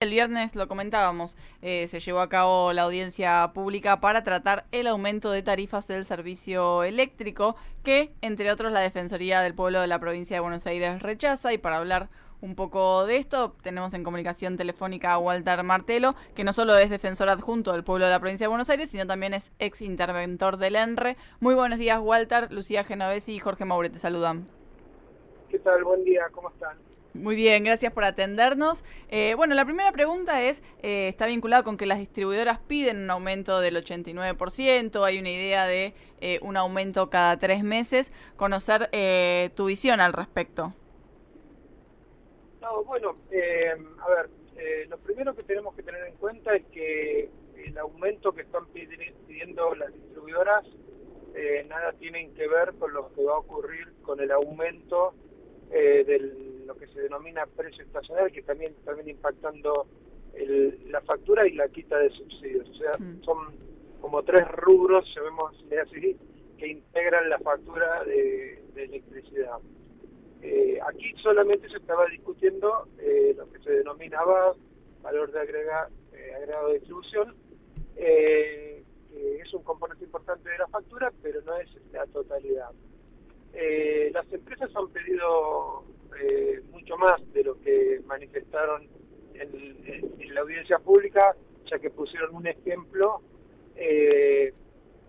El viernes lo comentábamos, se llevó a cabo la audiencia pública para tratar el aumento de tarifas del servicio eléctrico que, entre otros, la Defensoría del Pueblo de la provincia de Buenos Aires rechaza. Y para hablar un poco de esto, tenemos en comunicación telefónica a Walter Martelo, que no solo es defensor adjunto del pueblo de la provincia de Buenos Aires, sino también es ex interventor del ENRE. Muy buenos días, Walter. Lucía Genovesi y Jorge Maure te saludan. ¿Qué tal? Buen día, ¿cómo están? Muy bien, gracias por atendernos. Bueno, la primera pregunta es, está vinculada con que las distribuidoras piden un aumento del 89%, hay una idea de un aumento cada 3 meses. Conocer tu visión al respecto. No, bueno, a ver, lo primero que tenemos que tener en cuenta es que el aumento que están pidiendo las distribuidoras nada tienen que ver con lo que va a ocurrir con el aumento de lo que se denomina precio estacional, que también termina impactando la factura y la quita de subsidios. O sea, son como tres rubros, llamémosle así, que integran la factura de electricidad. Aquí solamente se estaba discutiendo lo que se denominaba valor de agregado de distribución, que es un componente importante de la factura, pero no es la totalidad. Las empresas han pedido mucho más de lo que manifestaron en la audiencia pública, ya que pusieron un ejemplo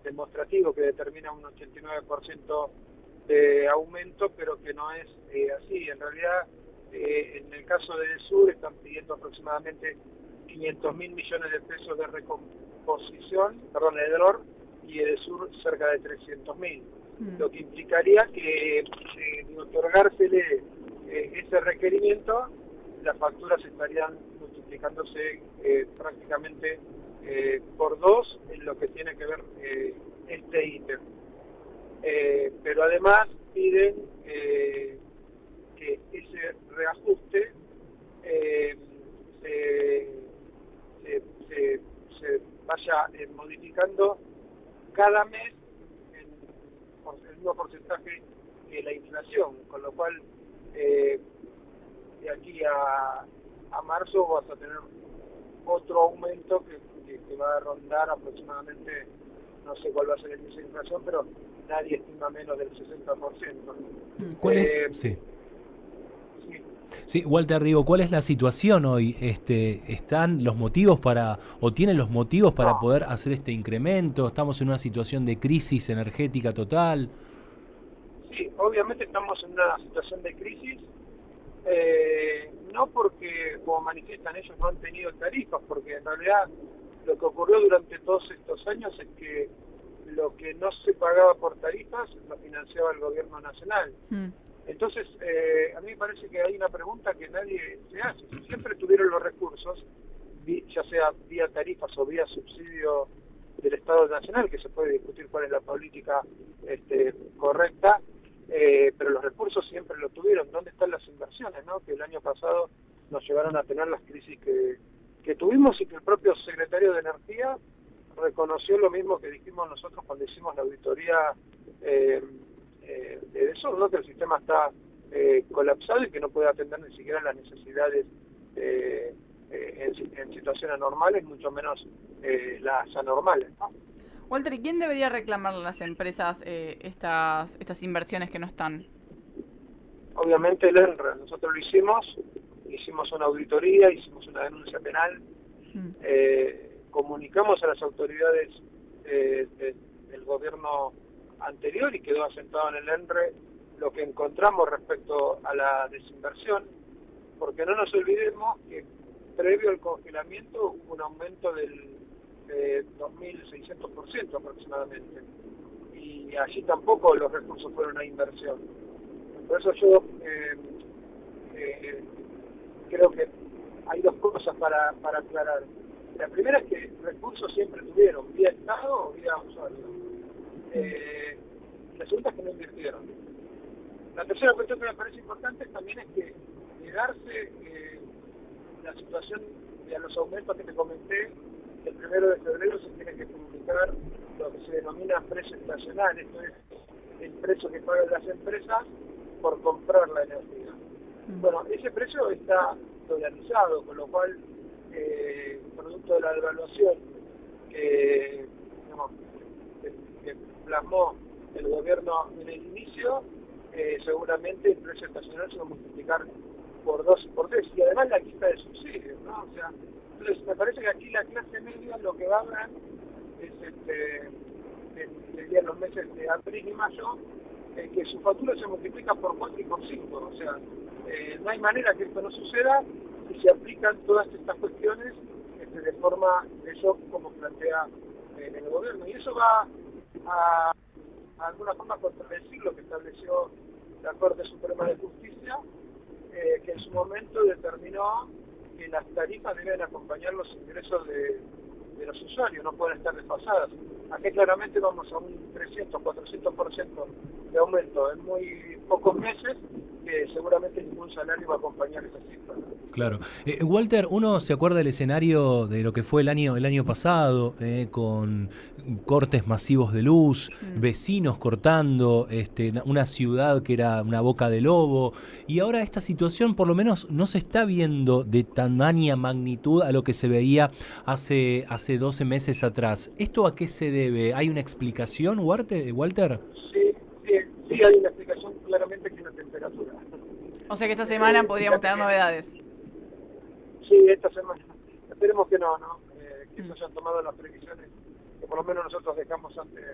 demostrativo que determina un 89% de aumento, pero que no es así. En realidad, en el caso del sur están pidiendo aproximadamente 500.000 millones de pesos de recomposición, perdón, de dolor, y el sur cerca de 300.000. Lo que implicaría que de otorgársele ese requerimiento, las facturas estarían multiplicándose prácticamente por dos en lo que tiene que ver este ítem. Pero además piden que ese reajuste se vaya modificando cada mes por el mismo porcentaje que la inflación, con lo cual de aquí a marzo vas a tener otro aumento que va a rondar aproximadamente, no sé cuál va a ser el índice de inflación, pero nadie estima menos del 60%. ¿Cuál es? Sí. Sí. Sí, Walter, digo, ¿cuál es la situación hoy? ¿Están los motivos o tienen los motivos para poder hacer este incremento? ¿Estamos en una situación de crisis energética total? Sí, obviamente estamos en una situación de crisis, no porque, como manifiestan ellos, no han tenido tarifas, porque en realidad lo que ocurrió durante todos estos años es que lo que no se pagaba por tarifas lo financiaba el gobierno nacional. Entonces, a mí me parece que hay una pregunta que nadie se hace. Si siempre tuvieron los recursos, ya sea vía tarifas o vía subsidio del Estado Nacional, que se puede discutir cuál es la política correcta, pero los recursos siempre lo tuvieron. ¿Dónde están las inversiones, no? Que el año pasado nos llevaron a tener las crisis que tuvimos, y que el propio secretario de Energía reconoció lo mismo que dijimos nosotros cuando hicimos la auditoría de eso, ¿no? Que el sistema está colapsado y que no puede atender ni siquiera las necesidades en situaciones normales, mucho menos las anormales, ¿no? Walter, ¿y quién debería reclamar a las empresas estas inversiones que no están? Obviamente el ENRE, nosotros lo hicimos una auditoría, hicimos una denuncia penal, comunicamos a las autoridades del gobierno anterior y quedó asentado en el ENRE lo que encontramos respecto a la desinversión, porque no nos olvidemos que previo al congelamiento hubo un aumento del 2.600% aproximadamente, y allí tampoco los recursos fueron a inversión. Por eso yo creo que hay dos cosas para aclarar. La primera es que recursos siempre tuvieron, vía Estado o vía usuario. La segunda es que no invirtieron. La tercera cuestión que me parece importante también es que negarse la situación de los aumentos que te comenté, el 1 de febrero se tiene que publicar lo que se denomina precio estacional, esto es el precio que pagan las empresas por comprar la energía. Bueno, ese precio está dolarizado, con lo cual producto de la devaluación que, digamos, que plasmó el gobierno en el inicio, seguramente el precio estacional se va a multiplicar por 2 y por 3, y además la quita de subsidios, ¿no? O sea, entonces me parece que aquí la clase media lo que va a ver es en los meses de abril y mayo, que su factura se multiplica por 4 y por 5, o sea, no hay manera que esto no suceda si se aplican todas estas cuestiones de forma de shock como plantea el gobierno, y eso va a alguna forma contradecir lo que estableció la Corte Suprema de Justicia, que en su momento determinó que las tarifas deben acompañar los ingresos de los usuarios, no pueden estar desfasadas. Aquí claramente vamos a un 300, 400% de aumento en muy pocos meses, que seguramente ningún salario va a acompañar esa cifra. Claro. Walter, uno se acuerda del escenario de lo que fue el año pasado, con cortes masivos de luz, vecinos cortando, una ciudad que era una boca de lobo, y ahora esta situación por lo menos no se está viendo de tamaña magnitud a lo que se veía hace 12 meses atrás. ¿Esto a qué se debe? ¿Hay una explicación, Walter? Sí, hay una explicación claramente, que es la temperatura. O sea que esta semana podríamos tener novedades. Sí, esta semana. Esperemos que no, que se hayan tomado las previsiones que por lo menos nosotros dejamos antes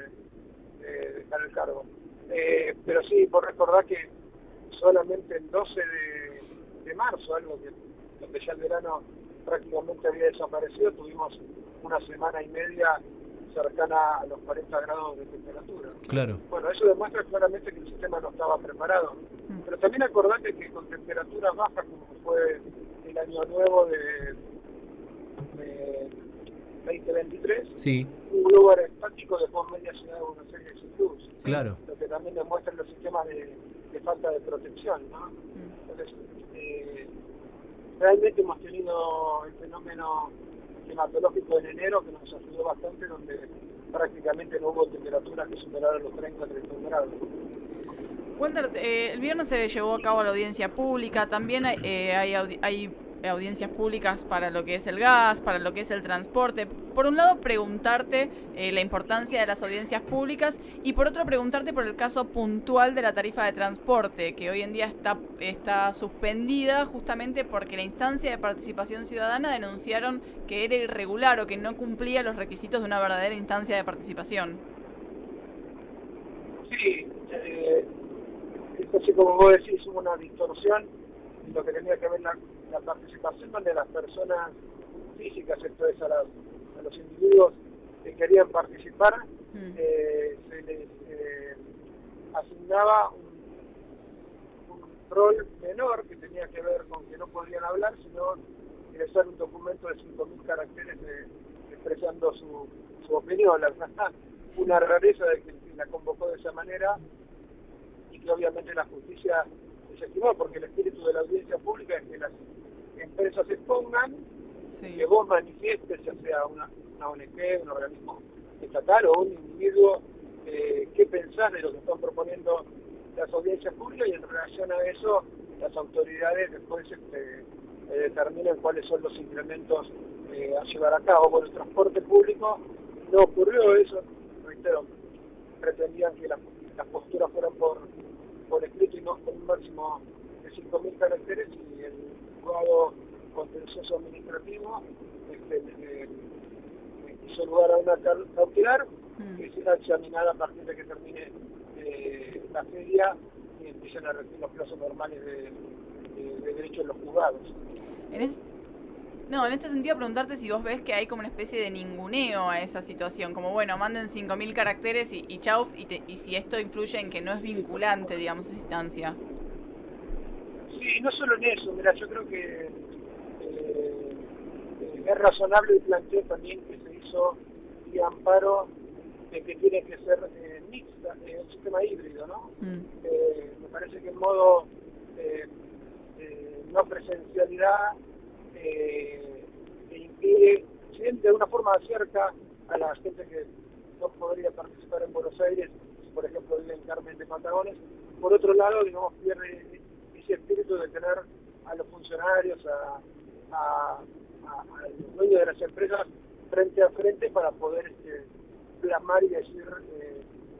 de dejar el cargo. Pero sí, por recordar que solamente el 12 de marzo, algo que donde ya el verano prácticamente había desaparecido, tuvimos una semana y media cercana a los 40 grados de temperatura. Claro. Bueno, eso demuestra claramente que el sistema no estaba preparado. Pero también acordate que con temperaturas bajas, como fue el año nuevo de 2023, sí, un globo aerostático dejó media ciudad de Buenos Aires sin luz. Claro. Lo que también demuestra los sistemas de falta de protección, ¿no? Entonces, realmente hemos tenido el fenómeno climatológico en enero, que nos ayudó bastante, donde prácticamente no hubo temperaturas que superaran los 30-31 grados. Walter, el viernes se llevó a cabo la audiencia pública, también hay audiencias públicas para lo que es el gas, para lo que es el transporte. Por un lado, preguntarte la importancia de las audiencias públicas, y por otro, preguntarte por el caso puntual de la tarifa de transporte, que hoy en día está suspendida justamente porque la instancia de participación ciudadana denunciaron que era irregular o que no cumplía los requisitos de una verdadera instancia de participación. Sí, esto sí, como vos decís, hubo una distorsión en lo que tenía que ver la participación, donde las personas físicas, esto es a los individuos que querían participar, se les asignaba un rol menor que tenía que ver con que no podían hablar, sino ingresar un documento de 5.000 caracteres expresando su opinión. La verdad, una rareza de que la convocó de esa manera, y que obviamente la justicia desestimó, porque el espíritu de la audiencia pública es que las empresas expongan, que vos manifiestes, ya sea una ONG, un organismo estatal o un individuo, qué pensás de lo que están proponiendo las audiencias públicas, y en relación a eso las autoridades después determinan cuáles son los incrementos a llevar a cabo. Con el transporte público no ocurrió eso, reitero, pretendían que las posturas fueran por escrito y no con un máximo de 5.000 caracteres, y el juzgado contencioso administrativo hizo lugar a una cautelar que será examinada a partir de que termine la feria y empiecen a regir los plazos normales de derecho en los juzgados. En este sentido, preguntarte si vos ves que hay como una especie de ninguneo a esa situación, como bueno, manden 5.000 caracteres y chau, y si esto influye en que no es vinculante, digamos, esa instancia. Sí, no solo en eso, mira, yo creo que es razonable el planteo también que se hizo y amparo de que tiene que ser mixta, un sistema híbrido, ¿no? Me parece que en modo no presencialidad impide, si bien de una forma acerca a la gente que no podría participar en Buenos Aires, si por ejemplo vive en Carmen de Patagones, por otro lado, digamos, pierde ese espíritu de tener a los funcionarios, a a los dueños de las empresas frente a frente para poder plasmar y decir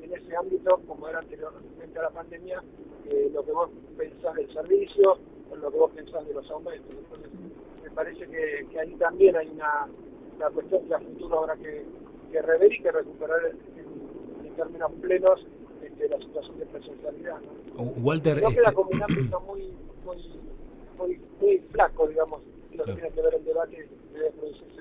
en ese ámbito, como era anteriormente a la pandemia, lo que vos pensás del servicio, o lo que vos pensás de los aumentos. Entonces, me parece que ahí también hay una cuestión que a futuro habrá que rever y que recuperar en términos plenos la situación de presencialidad, ¿no? Walter, creo que queda como un ámbito muy flaco, digamos, y lo que tiene que ver el debate debe producirse.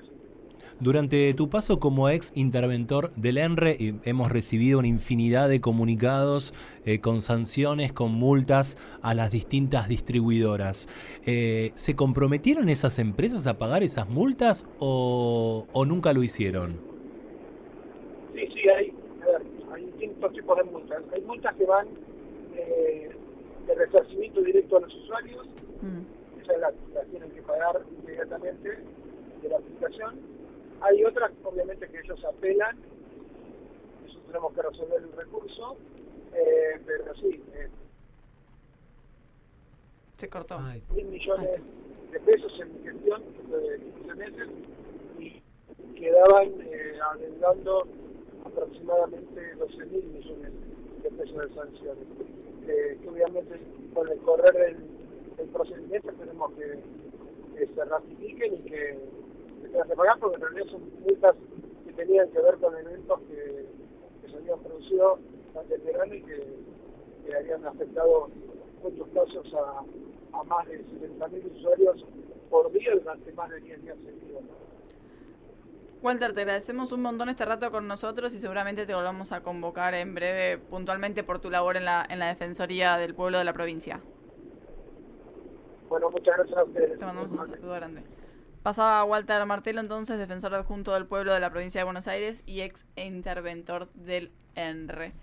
Durante tu paso como ex interventor del ENRE, hemos recibido una infinidad de comunicados con sanciones, con multas a las distintas distribuidoras. ¿Se comprometieron esas empresas a pagar esas multas o nunca lo hicieron? Sí, hay distintos tipos de multas. Hay multas que van de resarcimiento directo a los usuarios, esas las tienen que pagar inmediatamente de la aplicación. Hay otras, obviamente, que ellos apelan, nosotros tenemos que resolver el recurso, pero sí. Se cortó. 10 millones de pesos en mi gestión, de 15 meses, y quedaban adeudando aproximadamente 12.000 millones de pesos de sanciones. Que obviamente, con el correr del procedimiento, tenemos que se ratifiquen y que tengan que pagar, porque en realidad son multas que tenían que ver con eventos que se habían producido durante el verano y que habían afectado en muchos casos a más de 70.000 usuarios por día durante más de 10 días seguidos, ¿no? Walter, te agradecemos un montón este rato con nosotros y seguramente te volvamos a convocar en breve puntualmente por tu labor en la Defensoría del Pueblo de la provincia. Bueno, muchas gracias a ustedes. Te mandamos un saludo grande. Pasaba Walter Martelo, entonces, defensor adjunto del pueblo de la provincia de Buenos Aires y ex interventor del ENRE.